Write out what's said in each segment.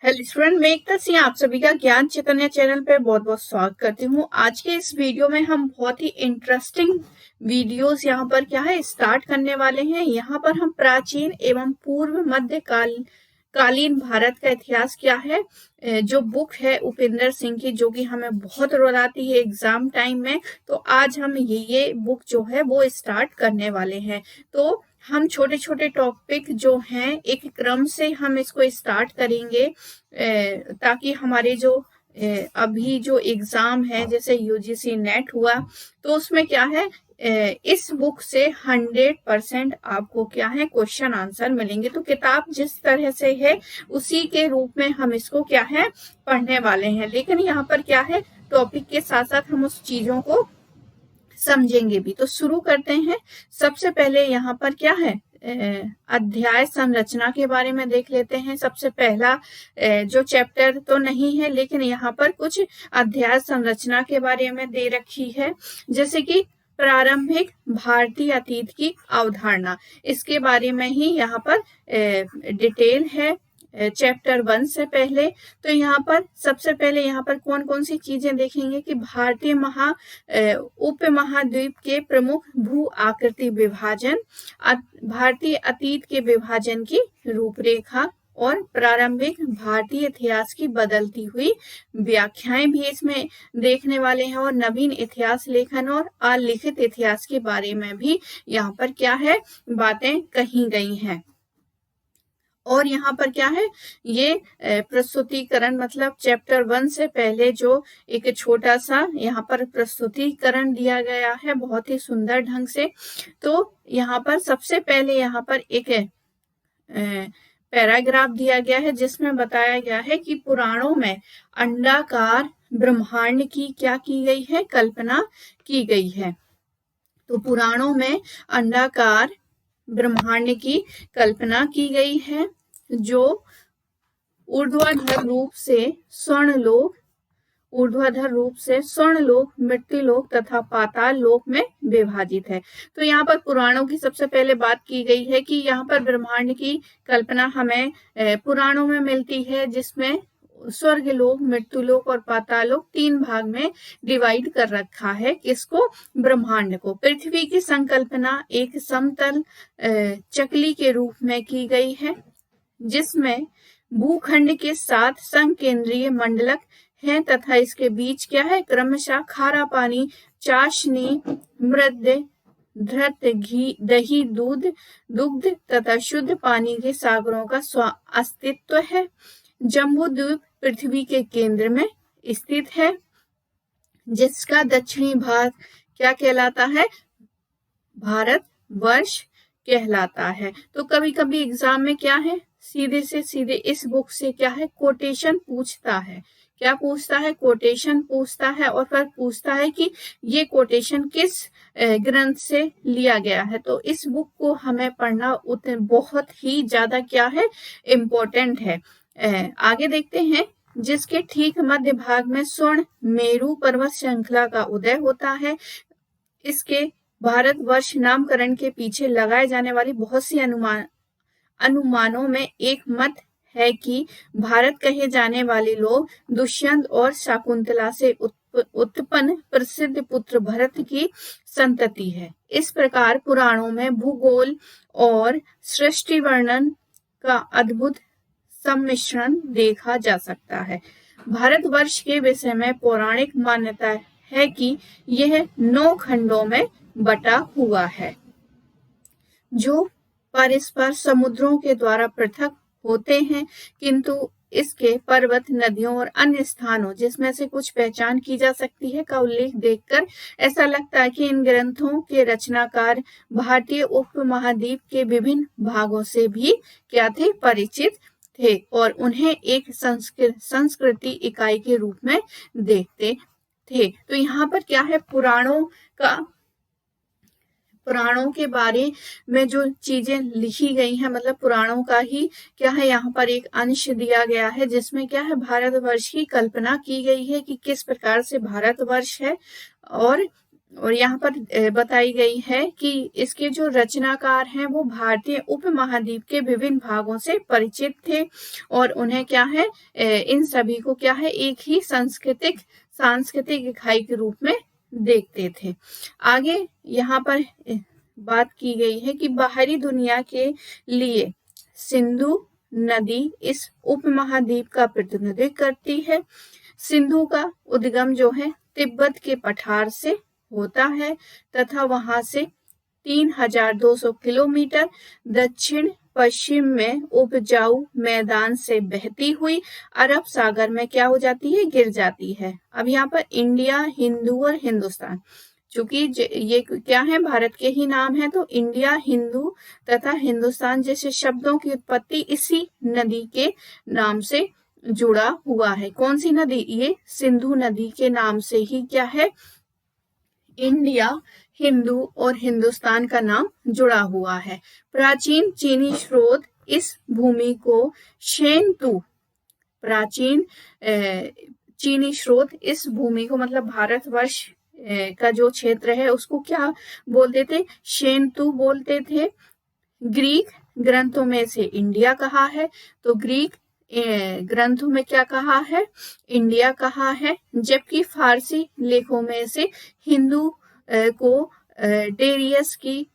Hello student, मैं एकता सिंह आप सभी का ज्ञान चैतन्य चैनल पे बहुत बहुत स्वागत करती हूँ। आज के इस वीडियो में हम बहुत ही इंटरेस्टिंग वीडियोस यहाँ पर क्या है स्टार्ट करने वाले हैं। यहाँ पर हम प्राचीन एवं पूर्व मध्य कालीन भारत का इतिहास क्या है, जो बुक है उपेंद्र सिंह की, जो कि हमें बहुत रुलाती है एग्जाम टाइम में। तो आज हम ये बुक जो है वो स्टार्ट करने वाले हैं। तो हम छोटे छोटे टॉपिक जो हैं एक क्रम से हम इसको स्टार्ट करेंगे, ताकि हमारे जो अभी जो एग्जाम है जैसे यूजीसी नेट हुआ तो उसमें क्या है, इस बुक से 100% आपको क्या है क्वेश्चन आंसर मिलेंगे। तो किताब जिस तरह से है उसी के रूप में हम इसको क्या है पढ़ने वाले हैं, लेकिन यहाँ पर क्या है टॉपिक के साथ साथ हम उस चीजों को समझेंगे भी। तो शुरू करते हैं। सबसे पहले यहाँ पर क्या है अध्याय संरचना के बारे में देख लेते हैं। सबसे पहला जो चैप्टर तो नहीं है, लेकिन यहाँ पर कुछ अध्याय संरचना के बारे में दे रखी है, जैसे कि प्रारंभिक भारतीय अतीत की अवधारणा, इसके बारे में ही यहाँ पर डिटेल है चैप्टर 1 से पहले। तो यहाँ पर सबसे पहले यहाँ पर कौन कौन सी चीजें देखेंगे कि भारतीय उपमहाद्वीप के प्रमुख भू आकृति विभाजन, भारतीय अतीत के विभाजन की रूपरेखा और प्रारंभिक भारतीय इतिहास की बदलती हुई व्याख्याएं भी इसमें देखने वाले हैं, और नवीन इतिहास लेखन और अलिखित इतिहास के बारे में भी यहाँ पर क्या है बातें कही गई हैं। और यहाँ पर क्या है ये प्रस्तुतिकरण, मतलब चैप्टर 1 से पहले जो एक छोटा सा यहाँ पर प्रस्तुतिकरण दिया गया है बहुत ही सुंदर ढंग से। तो यहाँ पर सबसे पहले यहाँ पर एक पैराग्राफ दिया गया है जिसमें बताया गया है कि पुराणों में अंडाकार ब्रह्मांड की क्या की गई है, कल्पना की गई है। तो पुराणों में अंडाकार ब्रह्मांड की कल्पना की गई है, जो ऊर्ध्वाधर रूप से स्वर्णलोक, मृत्युलोक तथा पाताल लोक में विभाजित है। तो यहाँ पर पुराणों की सबसे पहले बात की गई है कि यहाँ पर ब्रह्मांड की कल्पना हमें पुराणों में मिलती है, जिसमें स्वर्गलोक, मृत्युलोक और पातालोक 3 भाग में डिवाइड कर रखा है। किसको? ब्रह्मांड को। पृथ्वी की संकल्पना एक समतल चकली के रूप में की गई है, जिसमें भूखंड के 7 संकेंद्रीय मंडलक हैं तथा इसके बीच क्या है क्रमशः खारा पानी, चाशनी, मृद, घृत, घी, दही, दुग्ध तथा शुद्ध पानी के सागरों का अस्तित्व है। जम्बू द्वीप पृथ्वी के केंद्र में स्थित है, जिसका दक्षिणी भाग क्या कहलाता है? भारत वर्ष कहलाता है। तो कभी कभी एग्जाम में क्या है सीधे से सीधे इस बुक से क्या है कोटेशन पूछता है। क्या पूछता है? कोटेशन पूछता है, और फिर पूछता है कि ये कोटेशन किस ग्रंथ से लिया गया है। तो इस बुक को हमें पढ़ना बहुत ही ज्यादा क्या है इम्पोर्टेंट है। आगे देखते हैं। जिसके ठीक मध्य भाग में स्वर्ण मेरु पर्वत श्रृंखला का उदय होता है। इसके भारतवर्ष नामकरण के पीछे लगाए जाने वाली बहुत सी अनुमानों में एक मत है कि भारत कहे जाने वाले लोग दुष्यंत और शकुंतला से उत्पन्न प्रसिद्ध पुत्र भरत की संतति है। इस प्रकार पुराणों में भूगोल और सृष्टि वर्णन का अद्भुत सम्मिश्रण देखा जा सकता है। भारतवर्ष के विषय में पौराणिक मान्यता है कि यह 9 खंडों में बटा हुआ है, जो परस्पर समुद्रों के द्वारा पृथक होते हैं, किंतु इसके पर्वत, नदियों और अन्य स्थानों जिसमें से कुछ पहचान की जा सकती है का उल्लेख देखकर ऐसा लगता है कि इन ग्रंथों के रचनाकार भारतीय उपमहाद्वीप के विभिन्न भागों से भी क्या थे परिचित थे, और उन्हें एक संस्कृति इकाई के रूप में देखते थे। तो यहाँ पर क्या है पुराणों के बारे में जो चीजें लिखी गई हैं, मतलब पुराणों का ही क्या है यहाँ पर एक अंश दिया गया है, जिसमें क्या है भारतवर्ष की कल्पना की गई है कि किस प्रकार से भारतवर्ष है, और और यहाँ पर बताई गई है कि इसके जो रचनाकार हैं वो भारतीय उपमहाद्वीप के विभिन्न भागों से परिचित थे और उन्हें क्या है, इन सभी को क्या है, एक ही सांस्कृतिक इकाई के रूप में देखते थे। आगे यहाँ पर बात की गई है कि बाहरी दुनिया के लिए सिंधु नदी इस उपमहाद्वीप का प्रतिनिधित्व करती है। सिंधु का उद्गम जो है तिब्बत के पठार से होता है तथा वहां से 3200 किलोमीटर दक्षिण पश्चिम में उपजाऊ मैदान से बहती हुई अरब सागर में क्या हो जाती है, गिर जाती है। अब यहाँ पर इंडिया, हिंदू और हिंदुस्तान, चूंकि ये क्या है, भारत के ही नाम है, तो इंडिया, हिंदू तथा हिंदुस्तान जैसे शब्दों की उत्पत्ति इसी नदी के नाम से जुड़ा हुआ है। कौन सी नदी? ये सिंधु नदी के नाम से ही क्या है, इंडिया, हिंदू और हिंदुस्तान का नाम जुड़ा हुआ है। प्राचीन चीनी स्रोत इस भूमि को शेनतु, प्राचीन चीनी स्रोत इस भूमि को, मतलब भारतवर्ष का जो क्षेत्र है उसको क्या बोलते थे, शेनतु बोलते थे। ग्रीक ग्रंथों में से इंडिया कहा है, तो ग्रीक ग्रंथों में क्या कहा है, इंडिया कहा है, जबकि फारसी लेखों में से हिंदू को डेरियस की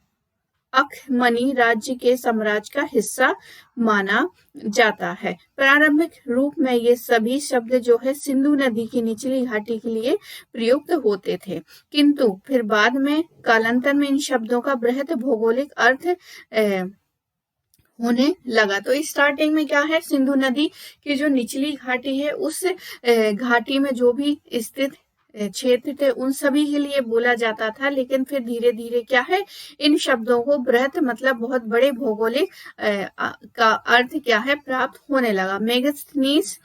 अखमनी राज्य के साम्राज्य का हिस्सा माना जाता है। प्रारंभिक रूप में ये सभी शब्द जो है सिंधु नदी की निचली घाटी के लिए प्रयुक्त होते थे, किंतु फिर बाद में कालांतर में इन शब्दों का बृहत भौगोलिक अर्थ होने लगा। तो स्टार्टिंग में क्या है, सिंधु नदी की जो निचली घाटी है उस घाटी में जो भी स्थित क्षेत्र थे उन सभी के लिए बोला जाता था, लेकिन फिर धीरे धीरे क्या है, इन शब्दों को बृहत मतलब बहुत बड़े भौगोलिक का अर्थ क्या है प्राप्त होने लगा। मेगस्थनीज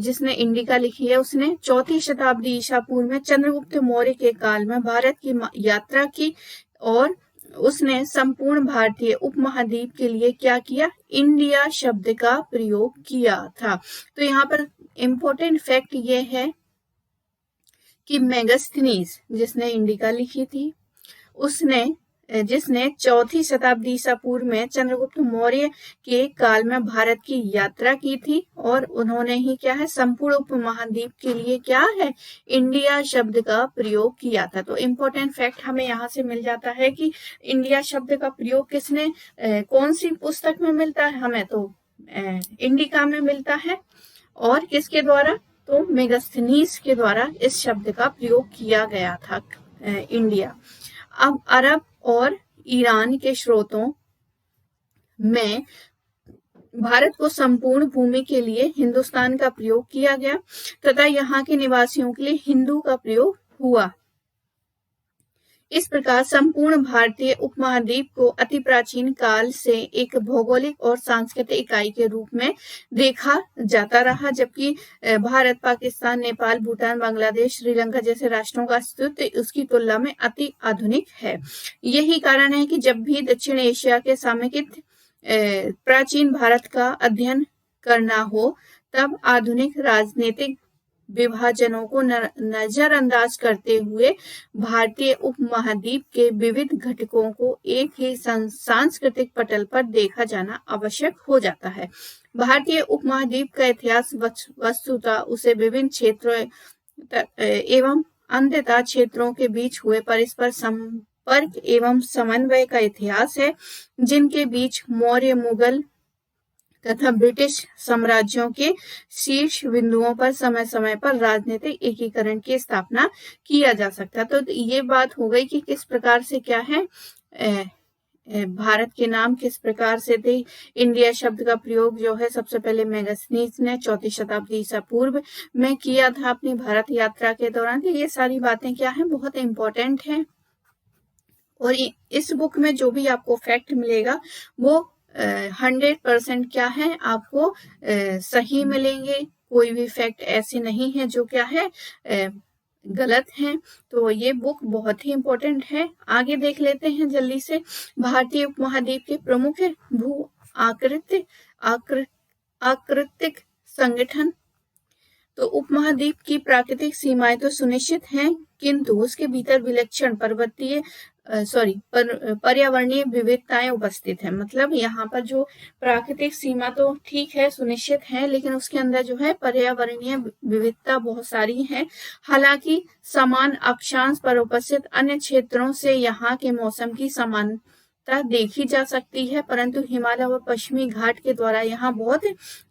जिसने इंडिका लिखी है उसने 4वीं शताब्दी ईसा पूर्व में चंद्रगुप्त मौर्य के काल में भारत की यात्रा की और उसने संपूर्ण भारतीय उपमहाद्वीप के लिए क्या किया, इंडिया शब्द का प्रयोग किया था। तो यहाँ पर इम्पोर्टेंट फैक्ट ये है कि मेगस्थनीज जिसने इंडिका लिखी थी उसने, जिसने 4वीं शताब्दी ईसा पूर्व में चंद्रगुप्त मौर्य के काल में भारत की यात्रा की थी और उन्होंने ही क्या है, संपूर्ण उपमहाद्वीप के लिए क्या है, इंडिया शब्द का प्रयोग किया था। तो इम्पोर्टेंट फैक्ट हमें यहाँ से मिल जाता है कि इंडिया शब्द का प्रयोग किसने, कौन सी पुस्तक में मिलता है हमें, तो इंडिका में मिलता है। और किसके द्वारा, तो मेगस्थनीज के द्वारा इस शब्द का प्रयोग किया गया था, इंडिया। अब अरब और ईरान के स्रोतों में भारत को संपूर्ण भूमि के लिए हिंदुस्तान का प्रयोग किया गया तथा यहाँ के निवासियों के लिए हिंदू का प्रयोग हुआ। इस प्रकार संपूर्ण भारतीय उपमहाद्वीप को अति प्राचीन काल से एक भौगोलिक और सांस्कृतिक इकाई के रूप में देखा जाता रहा, जबकि भारत, पाकिस्तान, नेपाल, भूटान, बांग्लादेश, श्रीलंका जैसे राष्ट्रों का अस्तित्व उसकी तुलना में अति आधुनिक है। यही कारण है कि जब भी दक्षिण एशिया के समेकित प्राचीन भारत का अध्ययन करना हो तब आधुनिक राजनीतिक विभाजनों को नजरअंदाज करते हुए भारतीय उपमहाद्वीप के विविध घटकों को एक ही सांस्कृतिक पटल पर देखा जाना आवश्यक हो जाता है। भारतीय उपमहाद्वीप का इतिहास वस्तुतः उसे विभिन्न क्षेत्रों एवं अंततः क्षेत्रों के बीच हुए परस्पर संपर्क एवं समन्वय का इतिहास है, जिनके बीच मौर्य, मुगल तथा ब्रिटिश साम्राज्यों के शीर्ष बिंदुओं पर समय समय पर राजनीतिक एकीकरण की स्थापना किया जा सकता। तो ये बात हो गई कि किस प्रकार से क्या है, भारत के नाम किस प्रकार से थे। इंडिया शब्द का प्रयोग जो है सबसे पहले मेगस्थनीज ने 4वीं शताब्दी ईसा पूर्व में किया था अपनी भारत यात्रा के दौरान। तो ये सारी बातें क्या है, बहुत इंपॉर्टेंट है और इस बुक में जो भी आपको फैक्ट मिलेगा वो 100% क्या है, आपको सही मिलेंगे। कोई भी फैक्ट ऐसे नहीं है जो क्या है गलत है। तो ये बुक बहुत ही इम्पोर्टेंट है। आगे देख लेते हैं जल्दी से। भारतीय उपमहाद्वीप के प्रमुख भू आकृतिक संगठन। तो उपमहाद्वीप की प्राकृतिक सीमाएं तो सुनिश्चित हैं, किंतु उसके भीतर विलक्षण पर्यावरणीय विविधताएं उपस्थित है। मतलब यहाँ पर जो प्राकृतिक सीमा तो ठीक है, सुनिश्चित है, लेकिन उसके अंदर जो है पर्यावरणीय विविधता बहुत सारी है। हालांकि समान अक्षांश पर उपस्थित अन्य क्षेत्रों से यहाँ के मौसम की समानता देखी जा सकती है, परंतु हिमालय और पश्चिमी घाट के द्वारा यहाँ बहुत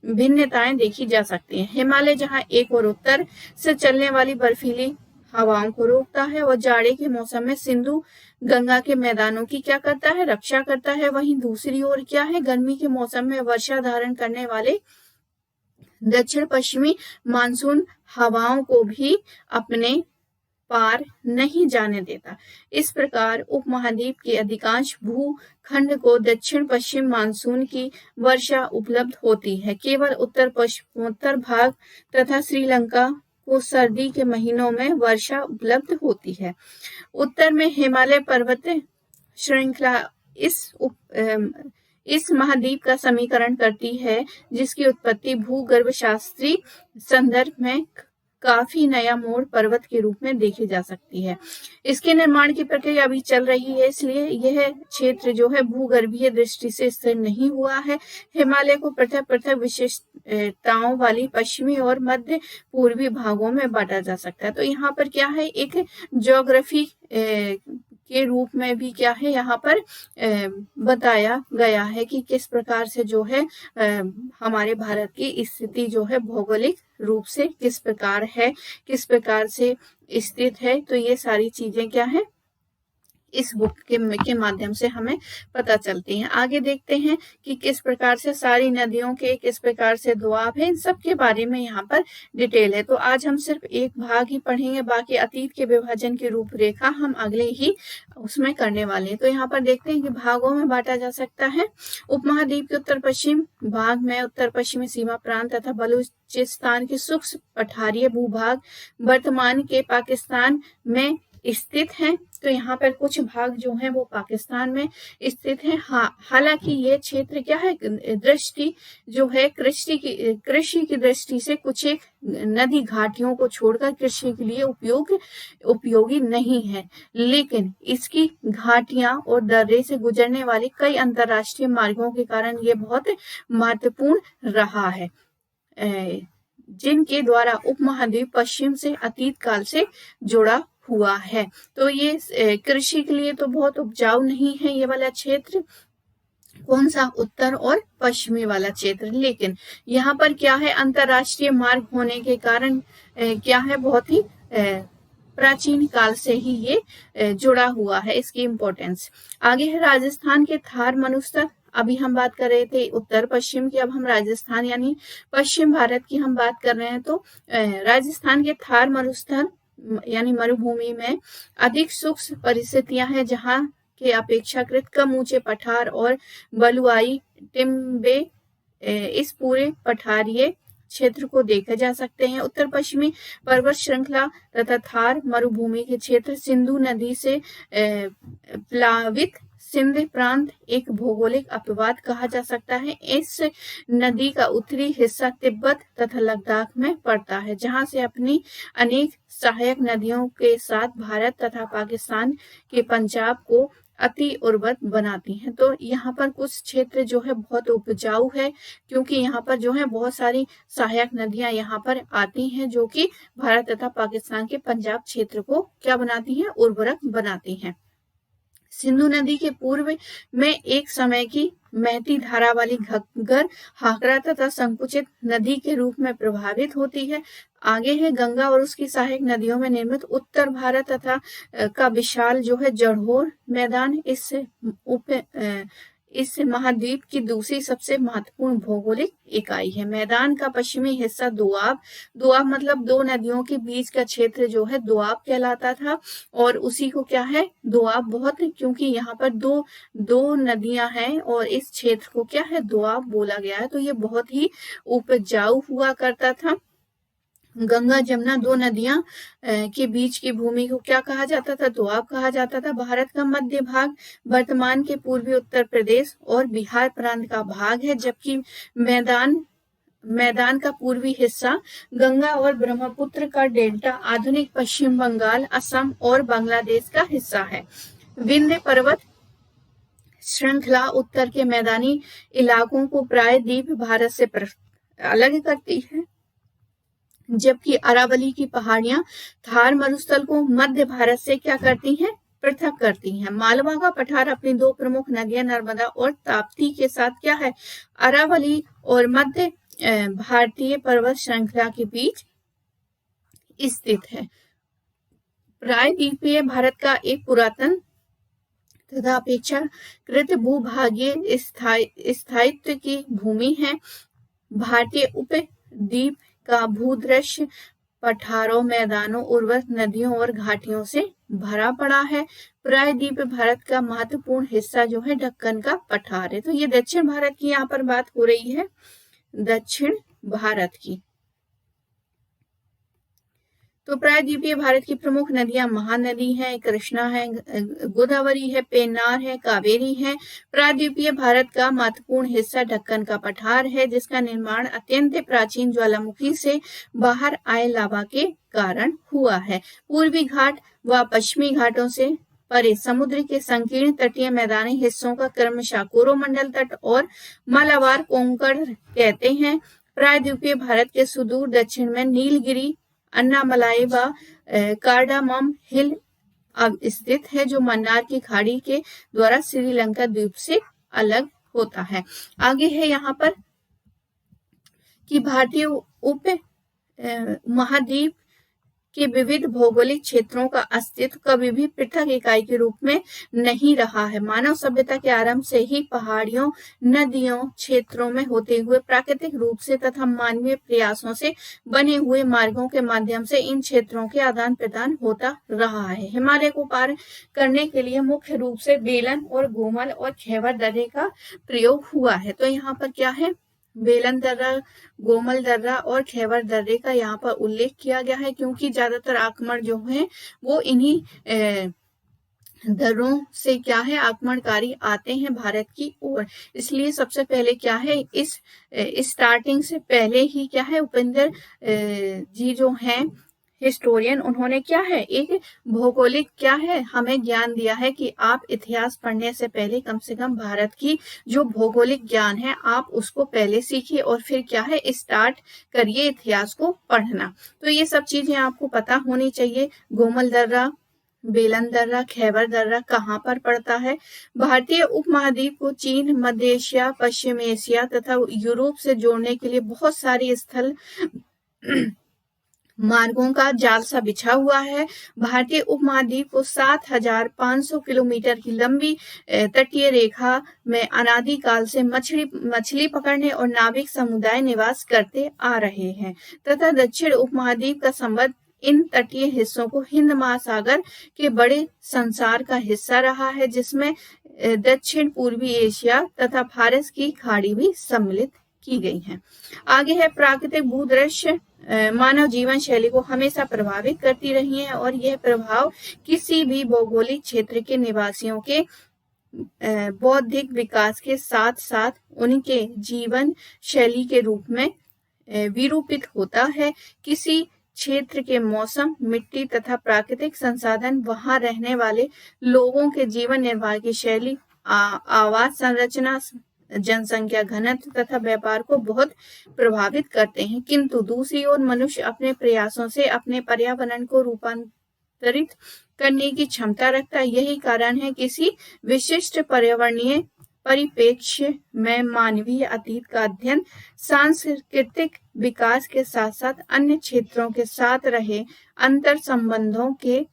भिन्नताएं देखी जा सकती हैं। हिमालय जहाँ एक और उत्तर से चलने वाली बर्फीली हवाओं को रोकता है और जाड़े के मौसम में सिंधु गंगा के मैदानों की क्या करता है, रक्षा करता है, वहीं दूसरी ओर क्या है, गर्मी के मौसम में वर्षा धारण करने वाले दक्षिण पश्चिमी मानसून हवाओं को भी अपने पार नहीं जाने देता। इस प्रकार उपमहाद्वीप के अधिकांश भूखंड को दक्षिण पश्चिम मानसून की वर्षा उपलब्ध होती है। केवल उत्तर भाग तथा श्रीलंका को सर्दी के महीनों में वर्षा उपलब्ध होती है। उत्तर में हिमालय पर्वत श्रृंखला इस महाद्वीप का समीकरण करती है, जिसकी उत्पत्ति भूगर्भ शास्त्रीय संदर्भ में काफी नया मोड़ पर्वत के रूप में देखी जा सकती है। इसके निर्माण की प्रक्रिया अभी चल रही है, इसलिए यह क्षेत्र जो है भूगर्भीय दृष्टि से स्थिर नहीं हुआ है। हिमालय को पृथक पृथक विशेषताओं वाली पश्चिमी और मध्य पूर्वी भागों में बांटा जा सकता है। तो यहाँ पर क्या है, एक ज्योग्राफी के रूप में भी क्या है यहाँ पर बताया गया है कि किस प्रकार से जो है हमारे भारत की स्थिति जो है भौगोलिक रूप से किस प्रकार है, किस प्रकार से स्थित है। तो ये सारी चीजें क्या है, इस बुक के माध्यम से हमें पता चलती हैं। आगे देखते हैं कि किस प्रकार से सारी नदियों के किस प्रकार से दोआब है, इन सब के बारे में यहाँ पर डिटेल है। तो आज हम सिर्फ एक भाग ही पढ़ेंगे, बाकी अतीत के विभाजन की रूपरेखा हम अगले ही उसमें करने वाले हैं। तो यहाँ पर देखते हैं कि भागों में बांटा जा सकता है। उपमहाद्वीप के उत्तर पश्चिम भाग में उत्तर पश्चिमी सीमा प्रांत तथा बलूचिस्तान के सूक्ष्म पठारीय भूभाग वर्तमान के पाकिस्तान में स्थित हैं। तो यहाँ पर कुछ भाग जो हैं वो पाकिस्तान में स्थित हैं। हालांकि ये क्षेत्र क्या है, दृष्टि जो है कृषि की दृष्टि से कुछ एक नदी घाटियों को छोड़कर कृषि के लिए उपयोगी नहीं है, लेकिन इसकी घाटियां और दर्रे से गुजरने वाली कई अंतरराष्ट्रीय मार्गों के कारण ये बहुत महत्वपूर्ण रहा है, जिनके द्वारा उपमहाद्वीप पश्चिम से अतीत काल से जुड़ा हुआ है। तो ये कृषि के लिए तो बहुत उपजाऊ नहीं है ये वाला क्षेत्र, कौन सा, उत्तर और पश्चिमी वाला क्षेत्र, लेकिन यहाँ पर क्या है, अंतरराष्ट्रीय मार्ग होने के कारण क्या है, बहुत ही प्राचीन काल से ही ये जुड़ा हुआ है, इसकी इम्पोर्टेंस। आगे है राजस्थान के थार मरुस्थल। अभी हम बात कर रहे थे उत्तर पश्चिम की, अब हम राजस्थान यानी पश्चिम भारत की हम बात कर रहे हैं। तो राजस्थान के थार मरुस्थल यानी मरुभूमि में अधिक सूक्ष्म परिस्थितियां हैं, जहां के अपेक्षाकृत कम ऊंचे पठार और बलुआई टिम्बे इस पूरे पठारीय क्षेत्र को देखे जा सकते हैं। उत्तर पश्चिमी पर्वत श्रृंखला तथा थार मरुभूमि के क्षेत्र सिंधु नदी से प्लावित सिंध प्रांत एक भौगोलिक अपवाद कहा जा सकता है। इस नदी का उत्तरी हिस्सा तिब्बत तथा लद्दाख में पड़ता है, जहां से अपनी अनेक सहायक नदियों के साथ भारत तथा पाकिस्तान के पंजाब को अति उर्वर बनाती हैं। तो यहाँ पर कुछ क्षेत्र जो है बहुत उपजाऊ है, क्योंकि यहाँ पर जो है बहुत सारी सहायक नदियां यहाँ पर आती हैं, जो कि भारत तथा पाकिस्तान के पंजाब क्षेत्र को क्या बनाती हैं, उर्वरक बनाती हैं। सिंधु नदी के पूर्व में एक समय की महती धारा वाली घग्गर, हाकरा तथा संकुचित नदी के रूप में प्रभावित होती है। आगे है गंगा और उसकी सहायक नदियों में निर्मित उत्तर भारत तथा का विशाल जो है जड़होर मैदान इस महाद्वीप की दूसरी सबसे महत्वपूर्ण भौगोलिक इकाई है। मैदान का पश्चिमी हिस्सा दोआब मतलब दो नदियों के बीच का क्षेत्र जो है दोआब कहलाता था, और उसी को क्या है, दोआब बहुत, क्योंकि यहाँ पर दो नदियां हैं और इस क्षेत्र को क्या है, दोआब बोला गया है। तो ये बहुत ही उपजाऊ हुआ करता था। गंगा जमुना दो नदियां के बीच की भूमि को क्या कहा जाता था, दोआब कहा जाता था। भारत का मध्य भाग वर्तमान के पूर्वी उत्तर प्रदेश और बिहार प्रांत का भाग है, जबकि मैदान मैदान का पूर्वी हिस्सा गंगा और ब्रह्मपुत्र का डेल्टा आधुनिक पश्चिम बंगाल, असम और बांग्लादेश का हिस्सा है। विंध्य पर्वत श्रृंखला उत्तर के मैदानी इलाकों को प्रायद्वीप भारत से अलग करती है, जबकि अरावली की पहाड़ियां थार मरुस्थल को मध्य भारत से क्या करती हैं, पृथक करती हैं। मालवा का पठार अपनी दो प्रमुख नदियां नर्मदा और ताप्ती के साथ क्या है, अरावली और मध्य भारतीय पर्वत श्रृंखला के बीच स्थित है। प्रायद्वीपीय भारत का एक पुरातन तथा अपेक्षाकृत भूभागीय स्थायित्व की भूमि है। भारतीय उपद्वीप का भूदृश्य पठारों, मैदानों, उर्वर नदियों और घाटियों से भरा पड़ा है। प्रायद्वीप भारत का महत्वपूर्ण हिस्सा जो है दक्कन का पठार है। तो ये दक्षिण भारत की यहाँ पर बात हो रही है, दक्षिण भारत की। तो प्रायद्वीपीय भारत की प्रमुख नदियां महानदी है, कृष्णा है, गोदावरी है, पेन्नार है, कावेरी है। प्रायद्वीपीय भारत का महत्वपूर्ण हिस्सा दक्कन का पठार है, जिसका निर्माण अत्यंत प्राचीन ज्वालामुखी से बाहर आए लावा के कारण हुआ है। पूर्वी घाट व पश्चिमी घाटों से परे समुद्र के संकीर्ण तटीय मैदानी हिस्सों का क्रमशः कोरोमंडल तट और मालाबार कोंकण कहते हैं। प्रायद्वीपीय भारत के सुदूर दक्षिण में नीलगिरी, अन्नामलाई व कार्डामम हिल स्थित है, जो मन्नार की खाड़ी के द्वारा श्रीलंका द्वीप से अलग होता है। आगे है यहाँ पर कि भारतीय उप महाद्वीप के विविध भौगोलिक क्षेत्रों का अस्तित्व कभी भी पृथक इकाई के रूप में नहीं रहा है। मानव सभ्यता के आरंभ से ही पहाड़ियों, नदियों, क्षेत्रों में होते हुए प्राकृतिक रूप से तथा मानवीय प्रयासों से बने हुए मार्गों के माध्यम से इन क्षेत्रों के आदान प्रदान होता रहा है। हिमालय को पार करने के लिए मुख्य रूप से बेलन और गोमल और खैबर दर्रे का प्रयोग हुआ है। तो यहाँ पर क्या है, बेलन दर्रा, गोमल दर्रा और खैबर दर्रे का यहाँ पर उल्लेख किया गया है, क्योंकि ज्यादातर आक्रमण जो है वो इन्हीं दर्रों से क्या है, आक्रमणकारी आते हैं भारत की ओर। इसलिए सबसे पहले क्या है, इस स्टार्टिंग से पहले ही क्या है, उपेंद्र जी जो हैं हिस्टोरियन, उन्होंने क्या है, एक भौगोलिक क्या है, हमें ज्ञान दिया है कि आप इतिहास पढ़ने से पहले कम से कम भारत की जो भौगोलिक ज्ञान है आप उसको पहले सीखिए और फिर क्या है, स्टार्ट करिए इतिहास को पढ़ना। तो ये सब चीजें आपको पता होनी चाहिए। गोमल दर्रा, बेलन दर्रा, खैबर दर्रा कहाँ पर पड़ता है? भारतीय उपमहाद्वीप को चीन, मध्य एशिया, पश्चिम एशिया तथा यूरोप से जोड़ने के लिए बहुत सारे स्थल मार्गों का जाल सा बिछा हुआ है। भारतीय उपमहाद्वीप को 7,500 किलोमीटर की लंबी तटीय रेखा में अनादिकाल से मछली पकड़ने और नाविक समुदाय निवास करते आ रहे हैं तथा दक्षिण उपमहाद्वीप का संबंध इन तटीय हिस्सों को हिंद महासागर के बड़े संसार का हिस्सा रहा है, जिसमें दक्षिण पूर्वी एशिया तथा फारस की खाड़ी भी सम्मिलित की गई है। आगे है प्राकृतिक भूदृश्य मानव जीवन शैली को हमेशा प्रभावित करती रही है और यह प्रभाव किसी भी भौगोलिक क्षेत्र के निवासियों के बौद्धिक विकास के साथ साथ उनके जीवन शैली के रूप में विरूपित होता है। किसी क्षेत्र के मौसम, मिट्टी तथा प्राकृतिक संसाधन, वहां रहने वाले लोगों के जीवन निर्वाह की शैली, आवास संरचना, जनसंख्या घनत्व तथा व्यापार को बहुत प्रभावित करते हैं। किंतु दूसरी ओर मनुष्य अपने प्रयासों से अपने पर्यावरण को रूपांतरित करने की क्षमता रखता है। यही कारण है किसी विशिष्ट पर्यावरणीय परिप्रेक्ष्य में मानवीय अतीत का अध्ययन सांस्कृतिक विकास के साथ साथ अन्य क्षेत्रों के साथ रहे अंतर संबंधों के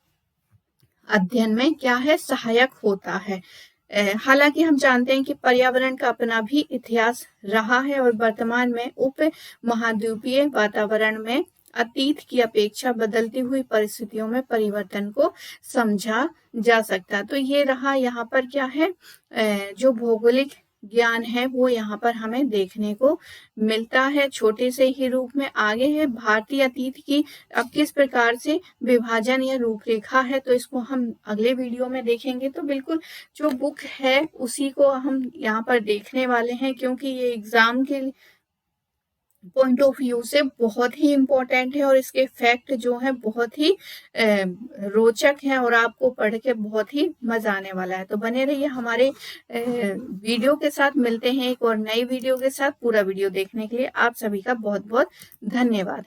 अध्ययन में क्या है, सहायक होता है। हालांकि हम जानते हैं कि पर्यावरण का अपना भी इतिहास रहा है और वर्तमान में उप महाद्वीपीय वातावरण में अतीत की अपेक्षा बदलती हुई परिस्थितियों में परिवर्तन को समझा जा सकता। तो ये रहा यहाँ पर क्या है, जो भौगोलिक ज्ञान है वो यहाँ पर हमें देखने को मिलता है छोटे से ही रूप में। आगे है भारतीय अतीत की अब किस प्रकार से विभाजन या रूपरेखा है, तो इसको हम अगले वीडियो में देखेंगे। तो बिल्कुल जो बुक है उसी को हम यहाँ पर देखने वाले हैं, क्योंकि ये एग्जाम के पॉइंट ऑफ व्यू से बहुत ही इम्पोर्टेंट है और इसके फैक्ट जो है बहुत ही रोचक हैं और आपको पढ़ के बहुत ही मजा आने वाला है। तो बने रहिए हमारे वीडियो के साथ। मिलते हैं एक और नई वीडियो के साथ। पूरा वीडियो देखने के लिए आप सभी का बहुत बहुत धन्यवाद।